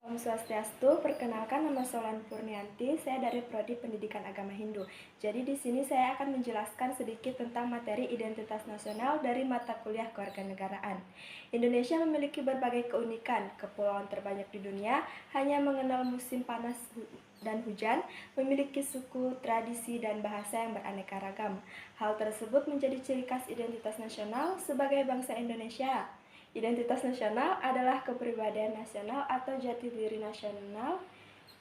Om Swastiastu, perkenalkan nama Solan Purnianti, saya dari Prodi Pendidikan Agama Hindu. Jadi di sini saya akan menjelaskan sedikit tentang materi identitas nasional dari mata kuliah kewarganegaraan. Indonesia memiliki berbagai keunikan, kepulauan terbanyak di dunia, hanya mengenal musim panas dan hujan, memiliki suku, tradisi, dan bahasa yang beraneka ragam. Hal tersebut menjadi ciri khas identitas nasional sebagai bangsa Indonesia. Identitas nasional adalah kepribadian nasional atau jati diri nasional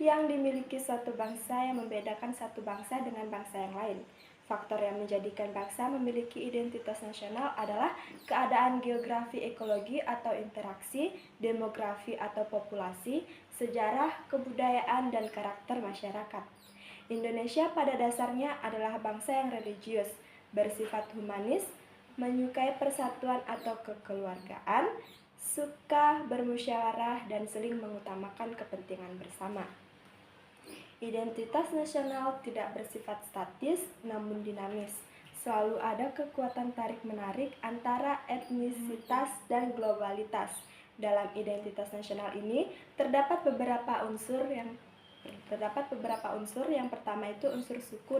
yang dimiliki suatu bangsa yang membedakan satu bangsa dengan bangsa yang lain. Faktor yang menjadikan bangsa memiliki identitas nasional adalah keadaan geografi ekologi atau interaksi, demografi atau populasi, sejarah, kebudayaan, dan karakter masyarakat. Indonesia pada dasarnya adalah bangsa yang religius, bersifat humanis, menyukai persatuan atau kekeluargaan, suka bermusyawarah, dan sering mengutamakan kepentingan bersama. Identitas nasional tidak bersifat statis, namun dinamis. Selalu ada kekuatan tarik-menarik antara etnisitas dan globalitas. Dalam identitas nasional ini terdapat beberapa unsur yang pertama itu unsur suku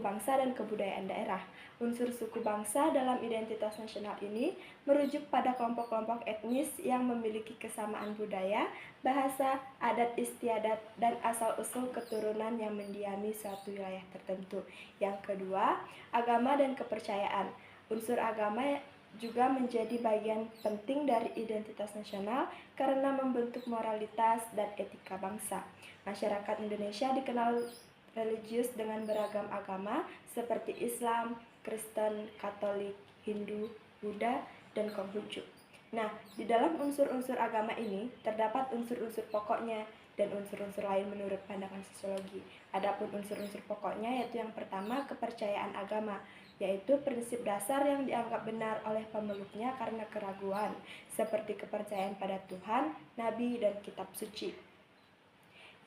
bangsa dan kebudayaan daerah. Unsur suku bangsa dalam identitas nasional ini merujuk pada kelompok-kelompok etnis yang memiliki kesamaan budaya, bahasa, adat istiadat, dan asal-usul keturunan yang mendiami suatu wilayah tertentu. Yang kedua, agama dan kepercayaan. Unsur agama juga menjadi bagian penting dari identitas nasional karena membentuk moralitas dan etika bangsa. Masyarakat Indonesia dikenal religius dengan beragam agama seperti Islam, Kristen, Katolik, Hindu, Buddha, dan Konghucu. Nah, di dalam unsur-unsur agama ini terdapat unsur-unsur pokoknya dan unsur-unsur lain menurut pandangan sosiologi. Adapun unsur-unsur pokoknya yaitu yang pertama kepercayaan agama, yaitu prinsip dasar yang dianggap benar oleh pemeluknya karena keraguan, seperti kepercayaan pada Tuhan, Nabi, dan kitab suci.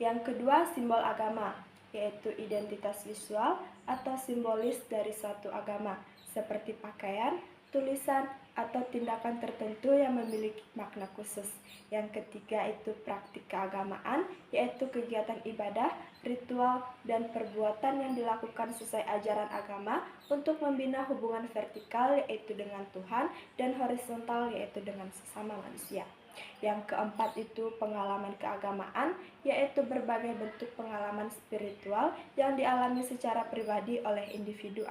Yang kedua, simbol agama, yaitu identitas visual atau simbolis dari suatu agama, seperti pakaian, tulisan, atau tindakan tertentu yang memiliki makna khusus. Yang ketiga itu praktik keagamaan, yaitu kegiatan ibadah, ritual, dan perbuatan yang dilakukan sesuai ajaran agama untuk membina hubungan vertikal yaitu dengan Tuhan dan horizontal yaitu dengan sesama manusia. Yang keempat itu pengalaman keagamaan, yaitu berbagai bentuk pengalaman spiritual yang dialami secara pribadi oleh individu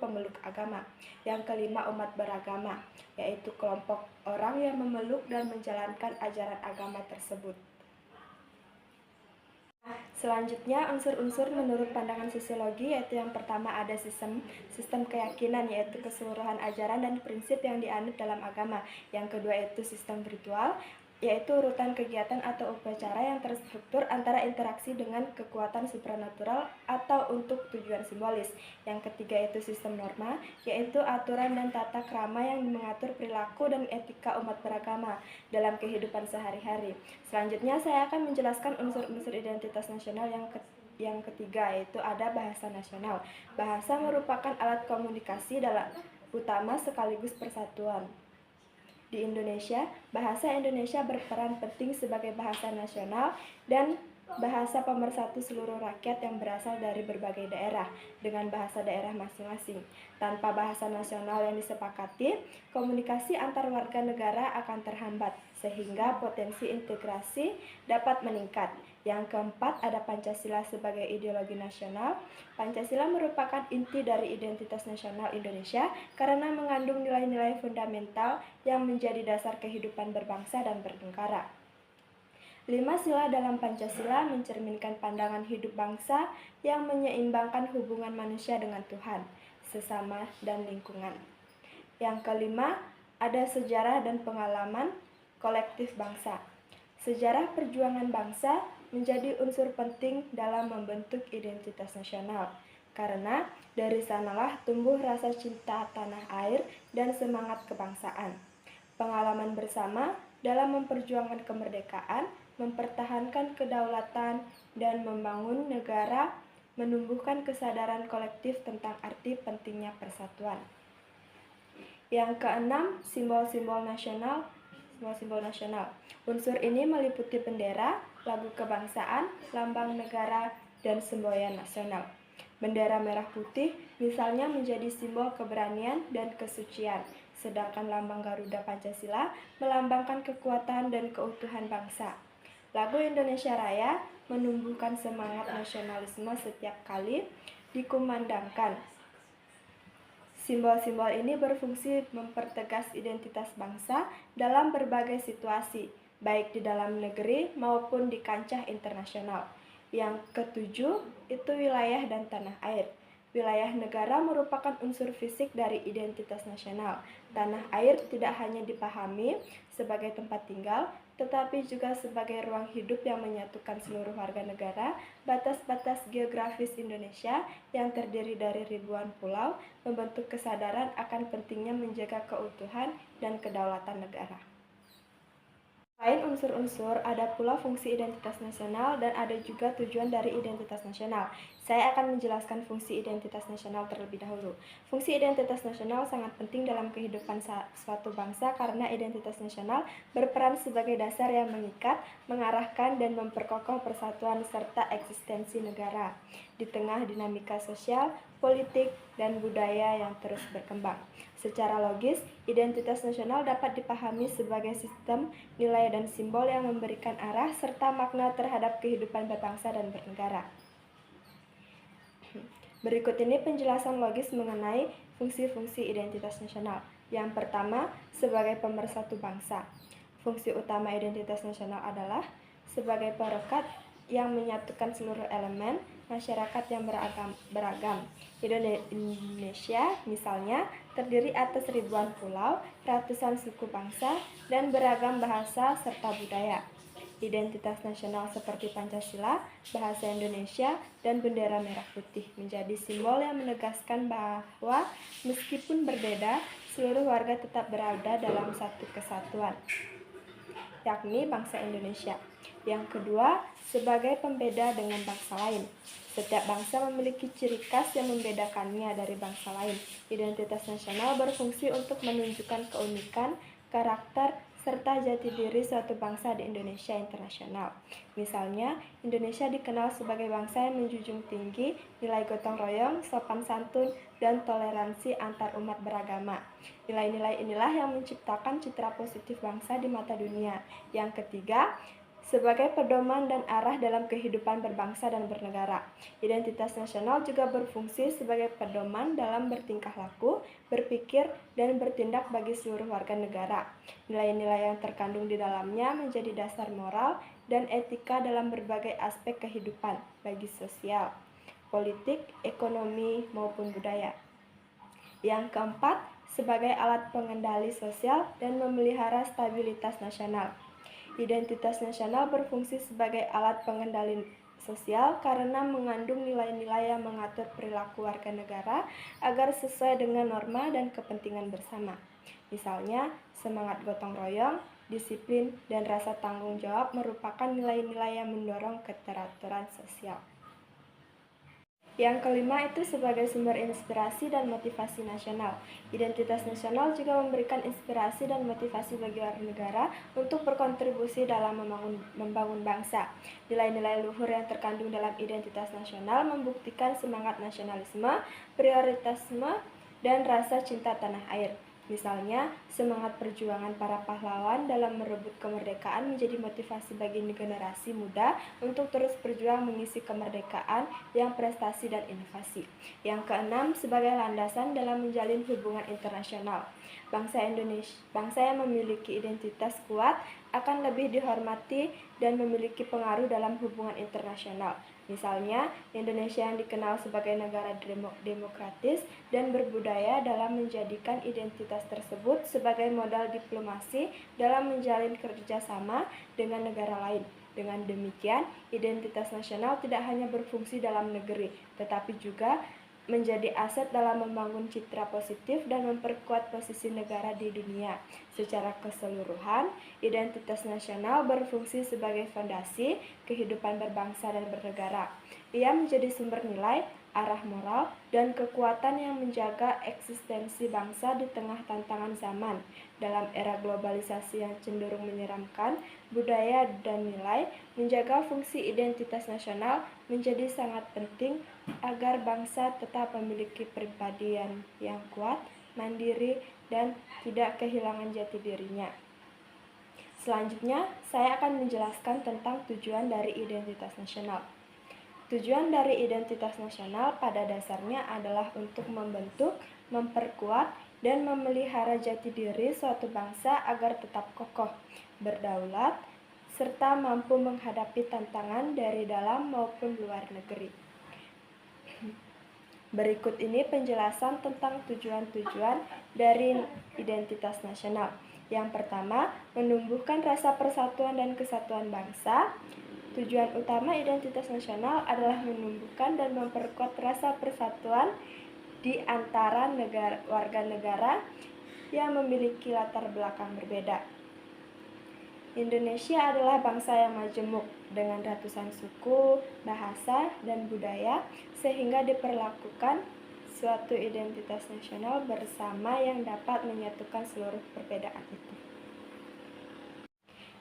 pemeluk agama. Yang kelima, umat beragama, yaitu kelompok orang yang memeluk dan menjalankan ajaran agama tersebut. Selanjutnya, unsur-unsur menurut pandangan sosiologi yaitu yang pertama ada sistem keyakinan yaitu keseluruhan ajaran dan prinsip yang dianut dalam agama. Yang kedua itu sistem ritual yaitu urutan kegiatan atau upacara yang terstruktur antara interaksi dengan kekuatan supranatural atau untuk tujuan simbolis. Yang ketiga itu sistem norma, yaitu aturan dan tata krama yang mengatur perilaku dan etika umat beragama dalam kehidupan sehari-hari. Selanjutnya saya akan menjelaskan unsur-unsur identitas nasional yang ketiga, yaitu ada bahasa nasional. Bahasa merupakan alat komunikasi utama sekaligus persatuan. Di Indonesia, bahasa Indonesia berperan penting sebagai bahasa nasional dan bahasa pemersatu seluruh rakyat yang berasal dari berbagai daerah dengan bahasa daerah masing-masing. Tanpa bahasa nasional yang disepakati, komunikasi antar warga negara akan terhambat sehingga potensi integrasi dapat meningkat. Yang keempat ada Pancasila sebagai ideologi nasional. Pancasila merupakan inti dari identitas nasional Indonesia karena mengandung nilai-nilai fundamental yang menjadi dasar kehidupan berbangsa dan bernegara. 5 sila dalam Pancasila mencerminkan pandangan hidup bangsa yang menyeimbangkan hubungan manusia dengan Tuhan, sesama, dan lingkungan. Yang kelima, ada sejarah dan pengalaman kolektif bangsa. Sejarah perjuangan bangsa menjadi unsur penting dalam membentuk identitas nasional, karena dari sanalah tumbuh rasa cinta tanah air dan semangat kebangsaan. Pengalaman bersama dalam memperjuangkan kemerdekaan, mempertahankan kedaulatan, dan membangun negara menumbuhkan kesadaran kolektif tentang arti pentingnya persatuan. Yang keenam, simbol-simbol nasional semua simbol nasional. Unsur ini meliputi bendera, lagu kebangsaan, lambang negara, dan semboyan nasional. Bendera merah putih misalnya menjadi simbol keberanian dan kesucian, sedangkan lambang Garuda Pancasila melambangkan kekuatan dan keutuhan bangsa. Lagu Indonesia Raya menumbuhkan semangat nasionalisme setiap kali dikumandangkan. Simbol-simbol ini berfungsi mempertegas identitas bangsa dalam berbagai situasi, baik di dalam negeri maupun di kancah internasional. Yang ketujuh, itu wilayah dan tanah air. Wilayah negara merupakan unsur fisik dari identitas nasional. Tanah air tidak hanya dipahami sebagai tempat tinggal, tetapi juga sebagai ruang hidup yang menyatukan seluruh warga negara. Batas-batas geografis Indonesia yang terdiri dari ribuan pulau membentuk kesadaran akan pentingnya menjaga keutuhan dan kedaulatan negara. Selain unsur-unsur, ada pula fungsi identitas nasional dan ada juga tujuan dari identitas nasional. Saya akan menjelaskan fungsi identitas nasional terlebih dahulu. Fungsi identitas nasional sangat penting dalam kehidupan suatu bangsa karena identitas nasional berperan sebagai dasar yang mengikat, mengarahkan, dan memperkokoh persatuan serta eksistensi negara di tengah dinamika sosial, politik, dan budaya yang terus berkembang. Secara logis, identitas nasional dapat dipahami sebagai sistem nilai dan simbol yang memberikan arah serta makna terhadap kehidupan berbangsa dan bernegara. Berikut ini penjelasan logis mengenai fungsi-fungsi identitas nasional. Yang pertama, sebagai pemersatu bangsa. Fungsi utama identitas nasional adalah sebagai perekat yang menyatukan seluruh elemen masyarakat yang beragam. Indonesia misalnya terdiri atas ribuan pulau, ratusan suku bangsa, dan beragam bahasa serta budaya. Identitas nasional seperti Pancasila, bahasa Indonesia, dan bendera merah putih menjadi simbol yang menegaskan bahwa meskipun berbeda, seluruh warga tetap berada dalam satu kesatuan, yakni bangsa Indonesia. Yang kedua, sebagai pembeda dengan bangsa lain. Setiap bangsa memiliki ciri khas yang membedakannya dari bangsa lain. Identitas nasional berfungsi untuk menunjukkan keunikan, karakter, serta jati diri suatu bangsa di Indonesia internasional. Misalnya, Indonesia dikenal sebagai bangsa yang menjunjung tinggi nilai gotong royong, sopan santun, dan toleransi antar umat beragama. Nilai-nilai inilah yang menciptakan citra positif bangsa di mata dunia. Yang ketiga, sebagai pedoman dan arah dalam kehidupan berbangsa dan bernegara. Identitas nasional juga berfungsi sebagai pedoman dalam bertingkah laku, berpikir, dan bertindak bagi seluruh warga negara. Nilai-nilai yang terkandung di dalamnya menjadi dasar moral dan etika dalam berbagai aspek kehidupan, bagi sosial, politik, ekonomi, maupun budaya. Yang keempat, sebagai alat pengendali sosial dan memelihara stabilitas nasional. Identitas nasional berfungsi sebagai alat pengendali sosial karena mengandung nilai-nilai yang mengatur perilaku warga negara agar sesuai dengan norma dan kepentingan bersama. Misalnya, semangat gotong royong, disiplin, dan rasa tanggung jawab merupakan nilai-nilai yang mendorong keteraturan sosial. Yang kelima itu sebagai sumber inspirasi dan motivasi nasional. Identitas nasional juga memberikan inspirasi dan motivasi bagi warga negara untuk berkontribusi dalam membangun bangsa. Nilai-nilai luhur yang terkandung dalam identitas nasional membuktikan semangat nasionalisme, prioritasme, dan rasa cinta tanah air. Misalnya, semangat perjuangan para pahlawan dalam merebut kemerdekaan menjadi motivasi bagi generasi muda untuk terus berjuang mengisi kemerdekaan yang prestasi dan inovasi. Yang keenam, sebagai landasan dalam menjalin hubungan internasional. Bangsa yang memiliki identitas kuat akan lebih dihormati dan memiliki pengaruh dalam hubungan internasional. Misalnya, Indonesia yang dikenal sebagai negara demokratis dan berbudaya dalam menjadikan identitas tersebut sebagai modal diplomasi dalam menjalin kerjasama dengan negara lain. Dengan demikian, identitas nasional tidak hanya berfungsi dalam negeri, tetapi juga menjadi aset dalam membangun citra positif dan memperkuat posisi negara di dunia. Secara keseluruhan, identitas nasional berfungsi sebagai fondasi kehidupan berbangsa dan bernegara. Ia menjadi sumber nilai, arah moral, dan kekuatan yang menjaga eksistensi bangsa di tengah tantangan zaman. Dalam era globalisasi yang cenderung menyeramkan, budaya dan nilai menjaga fungsi identitas nasional menjadi sangat penting agar bangsa tetap memiliki kepribadian yang kuat, mandiri, dan tidak kehilangan jati dirinya. Selanjutnya, saya akan menjelaskan tentang tujuan dari identitas nasional. Tujuan dari identitas nasional pada dasarnya adalah untuk membentuk, memperkuat, dan memelihara jati diri suatu bangsa agar tetap kokoh, berdaulat, serta mampu menghadapi tantangan dari dalam maupun luar negeri. Berikut ini penjelasan tentang tujuan-tujuan dari identitas nasional. Yang pertama, menumbuhkan rasa persatuan dan kesatuan bangsa. Tujuan utama identitas nasional adalah menumbuhkan dan memperkuat rasa persatuan di antara warga negara yang memiliki latar belakang berbeda. Indonesia adalah bangsa yang majemuk dengan ratusan suku, bahasa, dan budaya, sehingga diperlakukan suatu identitas nasional bersama yang dapat menyatukan seluruh perbedaan itu.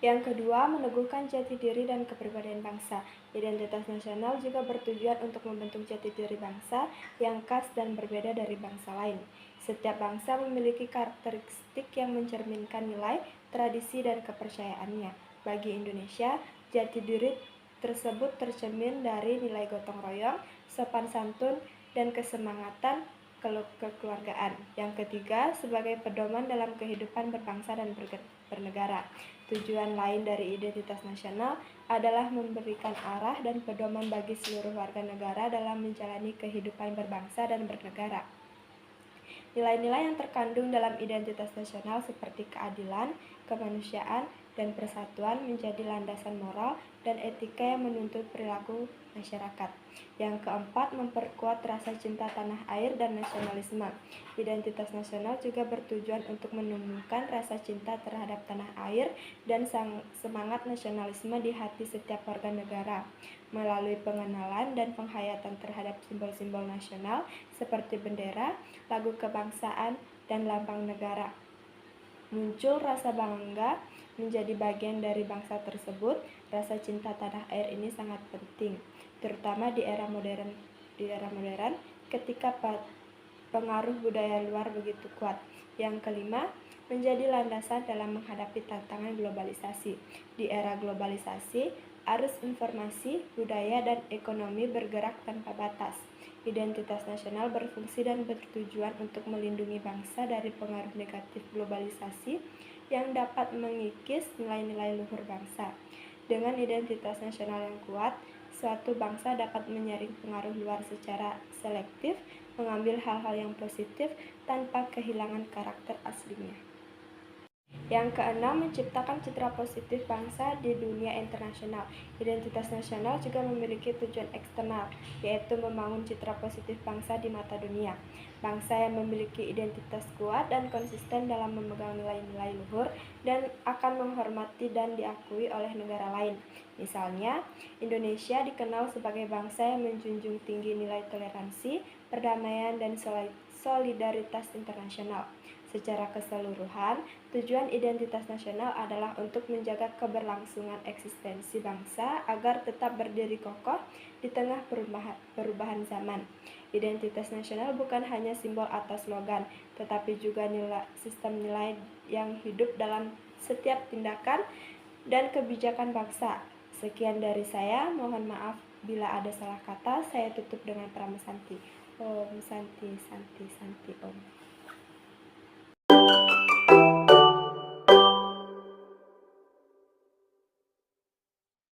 Yang kedua, meneguhkan jati diri dan kepribadian bangsa. Identitas nasional juga bertujuan untuk membentuk jati diri bangsa yang khas dan berbeda dari bangsa lain. Setiap bangsa memiliki karakteristik yang mencerminkan nilai, tradisi, dan kepercayaannya. Bagi Indonesia, jati diri tersebut tercermin dari nilai gotong royong, sopan santun, dan kesemangatan kekeluargaan. Yang ketiga, sebagai pedoman dalam kehidupan berbangsa dan bernegara. Tujuan lain dari identitas nasional adalah memberikan arah dan pedoman bagi seluruh warga negara dalam menjalani kehidupan berbangsa dan bernegara. Nilai-nilai yang terkandung dalam identitas nasional seperti keadilan, kemanusiaan, dan persatuan menjadi landasan moral dan etika yang menuntut perilaku masyarakat. Yang keempat, memperkuat rasa cinta tanah air dan nasionalisme. Identitas nasional juga bertujuan untuk menumbuhkan rasa cinta terhadap tanah air dan semangat nasionalisme di hati setiap warga negara melalui pengenalan dan penghayatan terhadap simbol-simbol nasional seperti bendera, lagu kebangsaan, dan lambang negara. Muncul rasa bangga menjadi bagian dari bangsa tersebut. Rasa cinta tanah air ini sangat penting, terutama di era modern ketika pengaruh budaya luar begitu kuat. Yang kelima, menjadi landasan dalam menghadapi tantangan globalisasi. Di era globalisasi, arus informasi, budaya, dan ekonomi bergerak tanpa batas. Identitas nasional berfungsi dan bertujuan untuk melindungi bangsa dari pengaruh negatif globalisasi yang dapat mengikis nilai-nilai luhur bangsa. Dengan identitas nasional yang kuat, suatu bangsa dapat menyaring pengaruh luar secara selektif, mengambil hal-hal yang positif tanpa kehilangan karakter aslinya. Yang keenam, menciptakan citra positif bangsa di dunia internasional. Identitas nasional juga memiliki tujuan eksternal, yaitu membangun citra positif bangsa di mata dunia. Bangsa yang memiliki identitas kuat dan konsisten dalam memegang nilai-nilai luhur dan akan menghormati dan diakui oleh negara lain. Misalnya, Indonesia dikenal sebagai bangsa yang menjunjung tinggi nilai toleransi, perdamaian, dan solidaritas internasional. Secara keseluruhan, tujuan identitas nasional adalah untuk menjaga keberlangsungan eksistensi bangsa agar tetap berdiri kokoh di tengah perubahan zaman. Identitas nasional bukan hanya simbol atau slogan, tetapi juga sistem nilai yang hidup dalam setiap tindakan dan kebijakan bangsa. Sekian dari saya, mohon maaf bila ada salah kata. Saya tutup dengan Pramu Santi. Om Santi Santi Santi Om.